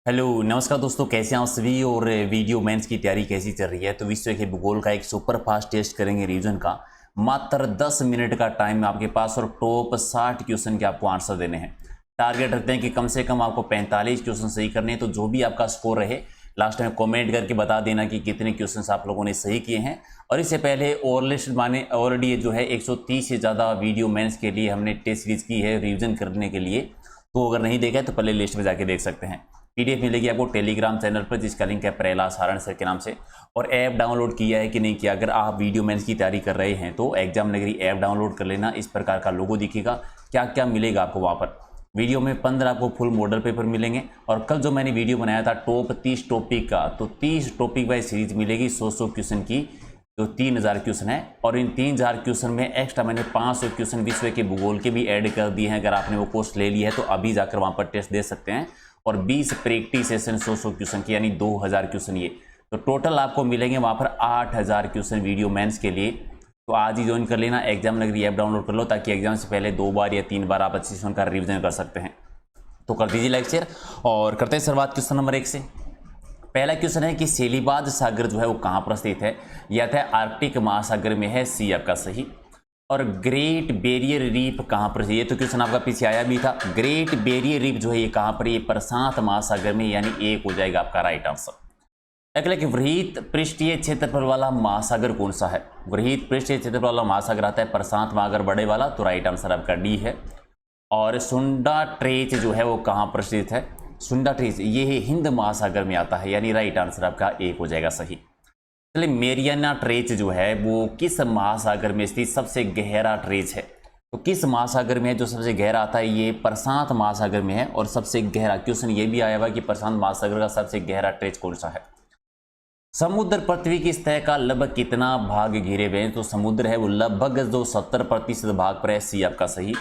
Hello नमस्कार दोस्तों, कैसे हैं आप सभी। और वीडियो मेंस की तैयारी कैसी चल रही है। तो विश्व के भूगोल का एक सुपर फास्ट टेस्ट करेंगे रिवीजन का। मात्र 10 मिनट का टाइम है आपके पास और टॉप 60 क्वेश्चन के आपको आंसर देने हैं। टारगेट रखते हैं कि कम से कम आपको 45 क्वेश्चन सही करने हैं। तो जो भी आपका स्कोर रहे लास्ट में कमेंट करके बता देना कि कितने क्वेश्चन आप लोगों ने सही किए हैं। और इससे पहले और लिस्ट माने ऑलरेडी जो है 130 से ज़्यादा वीडियो मेंस के लिए हमने टेस्ट सीरीज की है रिविजन करने के लिए। तो अगर नहीं देखा है तो पहले लिस्ट में जाके देख सकते हैं। पीडीएफ मिलेगी आपको टेलीग्राम चैनल पर, जिसका लिंक है प्रहलाद सारण सर के नाम से। और ऐप डाउनलोड किया है कि नहीं किया, अगर आप वीडियो मेंस की तैयारी कर रहे हैं तो एग्जाम नगरी ऐप डाउनलोड कर लेना। इस प्रकार का लोगो दिखेगा, क्या क्या मिलेगा आपको वहाँ पर। वीडियो में 15 आपको फुल मॉडल पेपर मिलेंगे। और कल जो मैंने वीडियो बनाया था टॉप 30 टॉपिक का, तो 30 टॉपिक वाइज सीरीज मिलेगी 100 क्वेश्चन की, जो 3000 क्वेश्चन है। और इन 3000 क्वेश्चन में एक्स्ट्रा मैंने 500 क्वेश्चन विश्व के भूगोल के भी ऐड कर दिए हैं। अगर आपने वो कोर्स ले लिया है तो अभी जाकर वहाँ पर टेस्ट दे सकते हैं। और 20 प्रैक्टिस सेशन 100 क्वेश्चन की, यानी 2000 क्वेश्चन ये। तो टोटल आपको मिलेंगे वहाँ पर 8000 क्वेश्चन वीडियो मेंस के लिए। तो आज ही ज्वाइन कर लेना, एग्जाम नगरी ऐप डाउनलोड कर लो, ताकि एग्जाम से पहले 2 बार या 3 बार आप अच्छे से उनका रिविजन कर सकते हैं। तो कर दीजिए लाइक शेयर और करते हैं शुरुआत क्वेश्चन नंबर 1 से। पहला क्वेश्चन है कि सेलीबाद सागर जो है वो कहाँ पर स्थित है। या था आर्कटिक महासागर में है, सी आपका सही। और ग्रेट बैरियर रीफ कहाँ पर है, ये तो क्वेश्चन आपका पीछे आया भी था। ग्रेट बैरियर रीफ जो है ये कहाँ पर, ये प्रशांत महासागर में, यानी एक हो जाएगा आपका राइट आंसर। अगला कि वृत्त पृष्ठीय क्षेत्रफल वाला महासागर कौन सा है। वृत्त पृष्ठीय क्षेत्रफल वाला महासागर आता है प्रशांत महासागर बड़े वाला, तो राइट आंसर आपका डी है। और सुंडा ट्रेच जो है वो कहाँ पर स्थित है। सुंडा ट्रेच ये हिंद महासागर में आता है, यानी राइट आंसर आपका एक हो जाएगा सही। चलिए, मेरियाना ट्रेच जो है वो किस महासागर में स्थित सबसे गहरा ट्रेच है। तो किस महासागर में है जो सबसे गहरा आता है, ये प्रशांत महासागर में है। और सबसे गहरा क्वेश्चन ये भी आया हुआ कि प्रशांत महासागर का सबसे गहरा ट्रेच कौन सा है। समुद्र पृथ्वी की सतह का लगभग कितना भाग घेरे हुए हैं। तो समुद्र है वो लगभग जो 70% भाग पर है, सी आपका सही।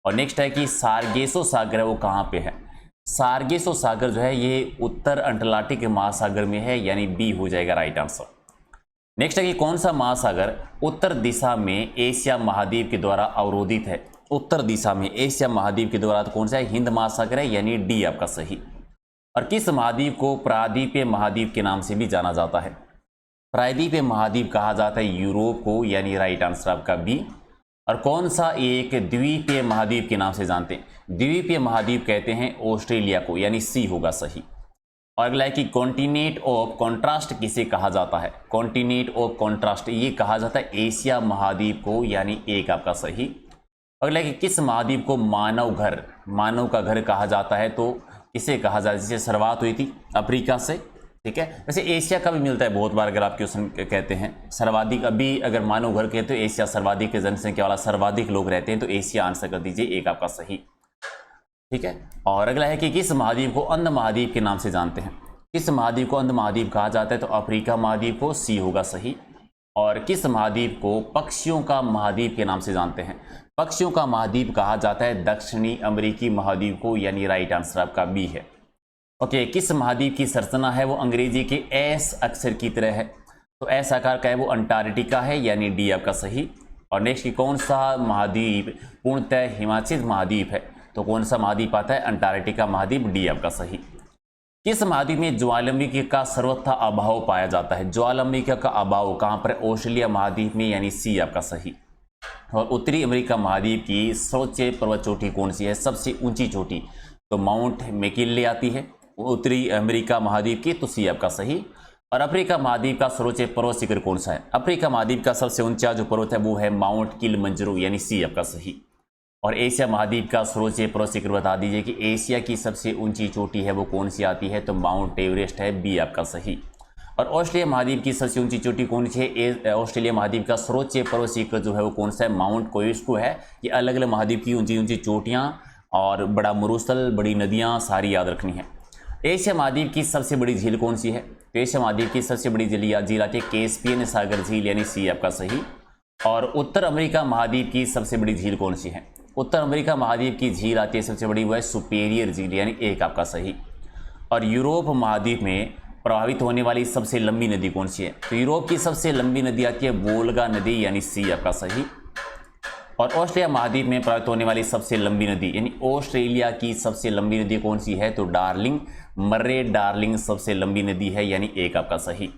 और नेक्स्ट है कि सार्गेसो सागर है वो कहाँ पे है। सार्गेसो सागर जो है ये उत्तर अंटार्कटिक महासागर में है, यानी बी हो जाएगा राइट आंसर। नेक्स्ट है कि कौन सा महासागर उत्तर दिशा में एशिया महाद्वीप के द्वारा अवरोधित है। उत्तर दिशा में एशिया महाद्वीप के द्वारा तो कौन सा है, हिंद महासागर है, यानी डी आपका सही। और किस महाद्वीप को प्रायद्वीपीय महाद्वीप के नाम से भी जाना जाता है। प्रायद्वीपीय महाद्वीप कहा जाता है यूरोप को, यानी राइट आंसर आपका बी। और कौन सा एक द्वीपीय महाद्वीप के नाम से जानते हैं। द्वीपीय महाद्वीप कहते हैं ऑस्ट्रेलिया को, यानी सी होगा सही। और अगला है कि कॉन्टिनेंट ऑफ कॉन्ट्रास्ट किसे कहा जाता है। कॉन्टिनेंट ऑफ कॉन्ट्रास्ट ये कहा जाता है एशिया महाद्वीप को, यानी एक आपका सही। अगला है कि किस महाद्वीप को मानव घर, मानव का घर कहा जाता है। तो इसे कहा जाता है, जिसे शुरुआत हुई थी अफ्रीका से, ठीक है। वैसे एशिया का भी मिलता है बहुत बार, अगर आप क्वेश्चन कहते हैं सर्वाधिक। अभी अगर मानव घर कहते हो एशिया सर्वाधिक जनसंख्या वाला, सर्वाधिक लोग रहते हैं, तो एशिया आंसर कर दीजिए, एक आपका सही, ठीक है। और अगला है कि किस महाद्वीप को अंध महाद्वीप के नाम से जानते हैं। किस महाद्वीप को अंध महाद्वीप कहा जाता है। तो अफ्रीका महाद्वीप को, सी होगा सही। और किस महाद्वीप को पक्षियों का महाद्वीप के नाम से जानते हैं। पक्षियों का महाद्वीप कहा जाता है दक्षिणी अमेरिकी महाद्वीप को, यानी राइट आंसर आपका बी है। ओके, किस महाद्वीप की संरचना है वो अंग्रेजी के एस अक्षर की तरह है। तो एस आकार का है वो अंटार्कटिका है, यानी डी आपका सही। और नेक्स्ट की कौन सा महाद्वीप पूर्णतः हिमाचल महाद्वीप है। तो कौन सा महाद्वीप आता है, अंटार्कटिका महाद्वीप, डी आपका सही। किस महाद्वीप में ज्वालामुखी का सर्वथा अभाव पाया जाता है। ज्वालामुखी का अभाव कहाँ पर, ऑस्ट्रेलिया महाद्वीप में, यानी सी आपका सही। और उत्तरी अमेरिका महाद्वीप की सर्वोच्च पर्वत चोटी कौन सी है, सबसे ऊंची चोटी। तो माउंट मैकिनले आती है उत्तरी अमेरिका महाद्वीप की, तो सी आपका सही। और अफ्रीका महाद्वीप का सर्वोच्च पर्वत शिखर कौन सा है। अफ्रीका महाद्वीप का सबसे ऊंचा जो पर्वत है वो है माउंट किलिमंजारो, यानी सी आपका सही। और एशिया महाद्वीप का सर्वोच्च पर्वत शिखर बता दीजिए कि एशिया की सबसे ऊंची चोटी है वो कौन सी आती है। तो माउंट एवरेस्ट है, बी आपका सही। और ऑस्ट्रेलिया महाद्वीप की सबसे ऊंची चोटी कौन सी है। ऑस्ट्रेलिया महाद्वीप का सर्वोच्च पर्वत शिखर जो है वो कौन सा है, माउंट कोइस्को है। ये अलग अलग महाद्वीप की ऊंची ऊंची चोटियाँ और बड़ा मरुस्थल, बड़ी नदियाँ सारी याद रखनी है। एशिया महाद्वीप की सबसे बड़ी झील कौन सी है। तो एशिया महाद्वीप की सबसे बड़ी झील आती है कैस्पियन सागर झील, यानी सी आपका सही। और उत्तर अमेरिका महाद्वीप की सबसे बड़ी झील कौन सी है। उत्तर अमेरिका महाद्वीप की झील आती है सबसे बड़ी, वो है सुपेरियर झील, यानी एक आपका सही। और यूरोप महाद्वीप में प्रभावित होने वाली सबसे लंबी नदी कौन सी है। तो यूरोप की सबसे लंबी नदी आती है वोल्गा नदी, यानी सी आपका सही। और ऑस्ट्रेलिया महाद्वीप में प्रवाहित होने वाली सबसे लंबी नदी, यानी ऑस्ट्रेलिया की सबसे लंबी नदी कौन सी है, तो डार्लिंग, मर्रे डार्लिंग सबसे लंबी नदी है, यानी एक आपका सही।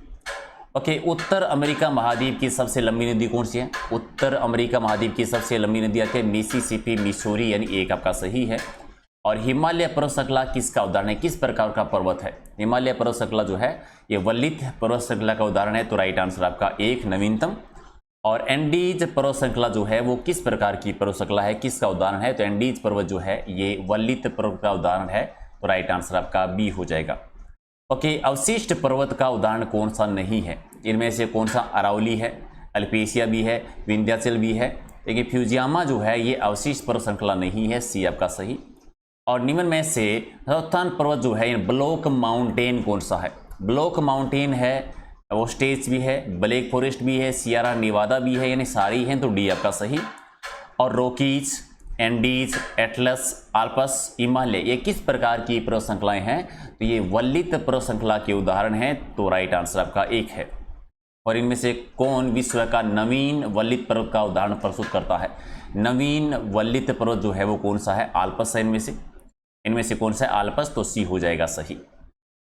ओके, उत्तर अमेरिका महाद्वीप की सबसे लंबी नदी कौन सी है, उत्तर अमेरिका महाद्वीप की सबसे लंबी नदी आती है मिसिसिपी, मिसूरी, यानी एक आपका सही है। और हिमालय पर्वत श्रृंखला किसका उदाहरण है, किस प्रकार का पर्वत है, हिमालय पर्वत श्रृंखला जो है ये वल्लित पर्वत श्रृंखला का उदाहरण है, तो राइट आंसर आपका एक, नवीनतम। और एंडीज पर्वत श्रृंखला जो है वो किस प्रकार की पर्वत श्रृंखला है, किसका उदाहरण है, तो एंडीज पर्वत जो है ये वल्लित पर्वत का उदाहरण है, तो राइट आंसर आपका बी हो जाएगा। ओके, अवशिष्ट पर्वत का उदाहरण कौन सा नहीं है, इनमें से कौन सा, अरावली है, अल्पेशिया भी है, विंध्याचल भी है, लेकिन फ्यूजियामा जो है ये अवशिष्ट पर्वत श्रृंखला नहीं है, सी आपका सही। और निम्न में से राजस्थान पर्वत जो है ब्लॉक माउंटेन कौन सा है, ब्लॉक माउंटेन है, ओस्टेज भी है, ब्लैक फॉरेस्ट भी है, सियारा नेवादा भी है, यानी सारी हैं, तो डी आपका सही। और Rockies, Andes, Atlas, Alps, Himalaya, ये किस प्रकार की पर्वत श्रृंखलाएं हैं, तो ये वल्लित पर्वत श्रृंखला के उदाहरण हैं, तो राइट आंसर आपका एक है। और इनमें से कौन विश्व का नवीन वल्लित पर्वत का उदाहरण प्रस्तुत करता है, नवीन वल्लित पर्वत जो है वो कौन सा है, आल्पस है, इनमें से कौन सा है, आल्पस, तो सी हो जाएगा सही।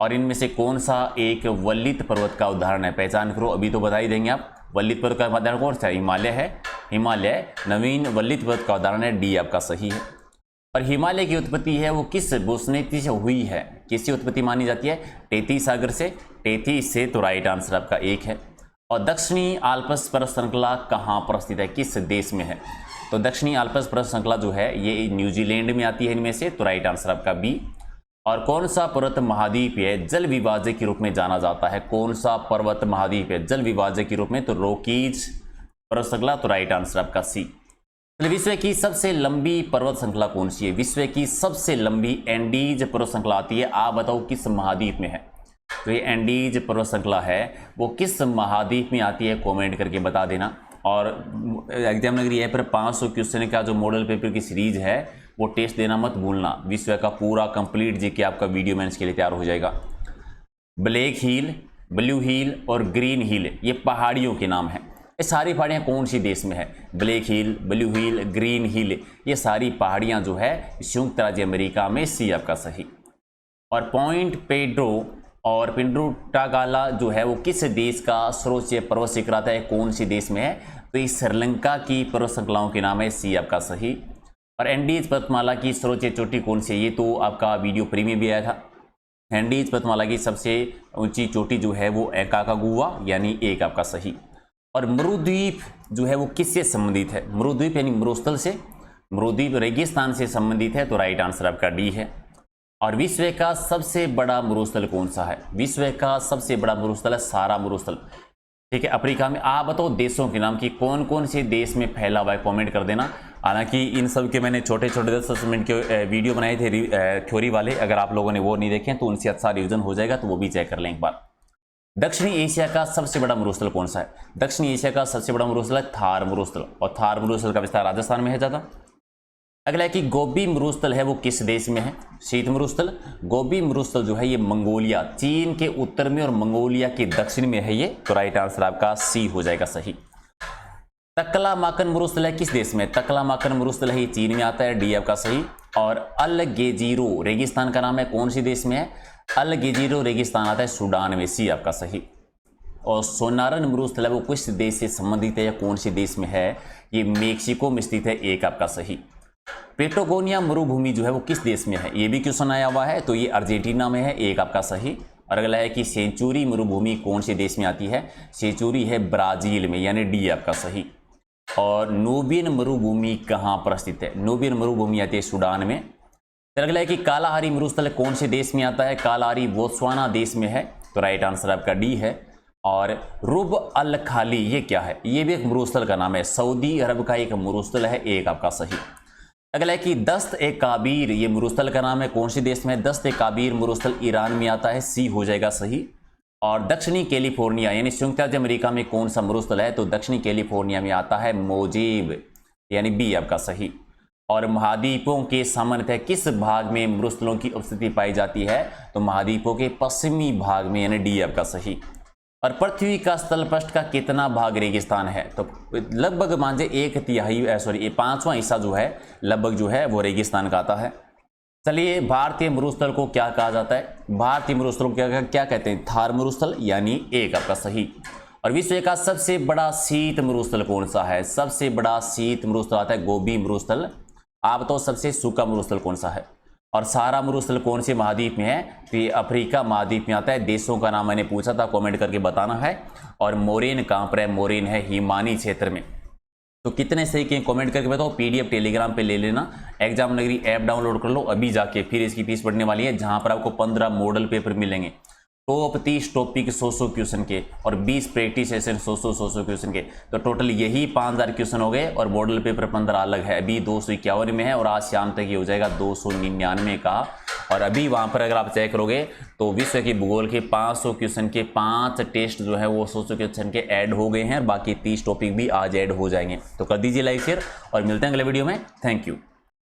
और इनमें से कौन सा एक वल्लित पर्वत का उदाहरण है, पहचान करो, अभी तो बता ही देंगे आप। वल्लित पर्वत का उदाहरण कौन सा है, हिमालय है, हिमालय नवीन वल्लित पर्वत का उदाहरण है, डी आपका सही है। और हिमालय की उत्पत्ति है वो किस भूस्नेति से हुई है, किसकी उत्पत्ति मानी जाती है, टेथीस सागर से, टेथीस से, तो राइट आंसर आपका एक है। और दक्षिणी आल्प्स पर्वत श्रृंखला कहाँ पर स्थित है, किस देश में है, तो दक्षिणी आल्प्स पर्वत श्रृंखला जो है ये न्यूजीलैंड में आती है इनमें से, तो राइट आंसर आपका बी। और कौन सा पर्वत महाद्वीप है जल विभाजक के रूप में जाना जाता है, कौन सा पर्वत महाद्वीप है जल विभाजक के रूप में, तो रॉकीज पर्वत श्रृंखला, तो राइट आंसर आपका सी। विश्व की सबसे लंबी पर्वत श्रृंखला कौन सी है, विश्व की सबसे लंबी एंडीज पर्वत श्रृंखला आती है, आप बताओ किस महाद्वीप में है, तो ये एंडीज पर्वत श्रृंखला है वो किस महाद्वीप में आती है, कमेंट करके बता देना। और एग्जामिनर ऐप पर 500 क्वेश्चन का जो मॉडल पेपर की सीरीज है वो टेस्ट देना मत भूलना, विश्व का पूरा कंप्लीट जीके आपका वीडियो मेंस के लिए तैयार हो जाएगा। ब्लैक हिल, ब्लू हिल और ग्रीन हिल ये पहाड़ियों के नाम हैं, ये सारी पहाड़ियाँ कौन सी देश में है, ब्लैक हिल, ब्लू हिल, ग्रीन हिल, ये सारी पहाड़ियाँ जो है संयुक्त राज्य अमेरिका में, सी आपका सही। और पॉइंट पेड्रो और पिंड्रुटागाला जो है वो किस देश का सर्वोच्च पर्वत शिखर आता है, कौन सी देश में है, तो ये श्रीलंका की पर्वत श्रृंखलाओं के नाम है, सी आपका सही। और एंडीज पर्वतमाला की सर्वोच्च चोटी कौन सी है, ये तो आपका वीडियो प्री में भी आया था। एंडीज पर्वतमाला की सबसे ऊंची चोटी जो है वो एकाकागुआ, यानी एक आपका सही। और मरुद्वीप जो है वो किससे संबंधित है, मरुद्वीप यानी मरुस्थल से, मरुद्वीप रेगिस्तान से संबंधित है, तो राइट आंसर आपका डी है। और विश्व का सबसे बड़ा मरुस्थल कौन सा है, विश्व का सबसे बड़ा मरुस्थल है सारा मरुस्थल, ठीक है, अफ्रीका में। आप बताओ देशों के नाम की कौन कौन से देश में फैला हुआ है, कमेंट कर देना। हालांकि इन सब के मैंने छोटे छोटे 10 मिनट के वीडियो बनाए थे थ्योरी वाले, अगर आप लोगों ने वो नहीं देखे तो उनसे अच्छा रिविजन हो जाएगा, तो वो भी चेक कर लें एक बार। दक्षिणी एशिया का सबसे बड़ा मरुस्थल कौन सा है, दक्षिणी एशिया का सबसे बड़ा मरुस्थल है थार मरुस्थल, और थार मरुस्थल का विस्तार राजस्थान में है ज़्यादा। अगला है कि गोबी मरुस्थल है वो किस देश में है, शीत मरुस्थल। गोबी मरुस्थल जो है ये मंगोलिया, चीन के उत्तर में और मंगोलिया के दक्षिण में है ये, तो राइट आंसर आपका सी हो जाएगा सही। तकलामाकन मरुस्थल है किस देश में, तकलामाकन मरुस्थल है ये चीन में आता है, डी आपका सही। और अल गेजीरो रेगिस्तान का नाम है, कौन सी देश में है, अल गेजीरो रेगिस्तान आता है सूडान में, सी आपका सही। और सोनारन मरुस्थल है वो किस देश से संबंधित है या कौन से देश में है, ये मेक्सिको में स्थित है, एक आपका सही। पेटागोनिया मरुभूमि जो है वो किस देश में है, ये भी क्वेश्चन आया हुआ है, तो ये अर्जेंटीना में है, एक आपका सही। और अगला है कि सेंचुरी मरुभूमि कौन से देश में आती है, सेंचुरी है ब्राजील में, यानी डी आपका सही। और नूबियन मरुभूमि कहाँ पर स्थित है, नूबियन मरुभूमि आती है सूडान में। फिर अगला है कि कालाहारी मरुस्थल कौन से देश में आता है, कालाहारी बोत्सवाना देश में है, तो राइट आंसर आपका डी है। और रुब अल खाली ये क्या है, ये भी एक मरुस्थल का नाम है, सऊदी अरब का एक मरुस्थल है, एक आपका सही। अगला है कि दस्त ए काबीर ये मरुस्थल का नाम है, कौन से देश में है, दस्त ए काबीर मरुस्थल ईरान में आता है, सी हो जाएगा सही। और दक्षिणी कैलिफोर्निया यानी संयुक्त राज्य अमेरिका में कौन सा मरुस्थल है, तो दक्षिणी कैलिफोर्निया में आता है मोजेब, यानी बी आपका सही। और महाद्वीपों के सामान्यतः किस भाग में मरुस्थलों की उपस्थिति पाई जाती है, तो महाद्वीपों के पश्चिमी भाग में, यानी डी आपका सही। और पृथ्वी का स्थल पृष्ठ का कितना भाग रेगिस्तान है? तो लगभग मान लीजिए 1/3 सॉरी 5वां हिस्सा जो है लगभग जो है वो रेगिस्तान का आता है। चलिए, भारतीय मरुस्थल को क्या कहा जाता है? भारतीय मरुस्थल को क्या कहते हैं? थार मरुस्थल, यानी एक आपका सही। और विश्व का सबसे बड़ा शीत मरुस्थल कौन सा है? सबसे बड़ा शीत मरुस्थल आता है गोबी मरुस्थल। आप तो सबसे सूखा मरुस्थल कौन सा है? और सहारा मरुस्थल कौन से महाद्वीप में है? तो ये अफ्रीका महाद्वीप में आता है। देशों का नाम मैंने पूछा था, कमेंट करके बताना है। और मोरेन कहाँ पर है? मोरेन है हिमानी क्षेत्र में। तो कितने सही के कमेंट करके बताओ। पीडीएफ टेलीग्राम पे ले लेना, एग्जाम नगरी ऐप डाउनलोड कर लो अभी जाके, फिर इसकी फीस बढ़ने वाली है, जहां पर आपको 15 मॉडल पेपर मिलेंगे, टॉप 30 टॉपिक 100 क्वेश्चन के और 20 प्रैक्टिस सेशन 100 क्वेश्चन के। तो टोटल यही 5000 क्वेश्चन हो गए और मॉडल पेपर 15 अलग है। अभी 251 में है और आज शाम तक ये हो जाएगा 299 का। और अभी वहां पर अगर आप चेक करोगे तो विश्व के भूगोल के 500 क्वेश्चन के 5 टेस्ट जो है वो 100 क्वेश्चन के ऐड हो गए हैं और बाकी 30 टॉपिक भी आज ऐड हो जाएंगे। तो कर दीजिए लाइक शेयर और मिलते हैं अगले वीडियो में। Thank you.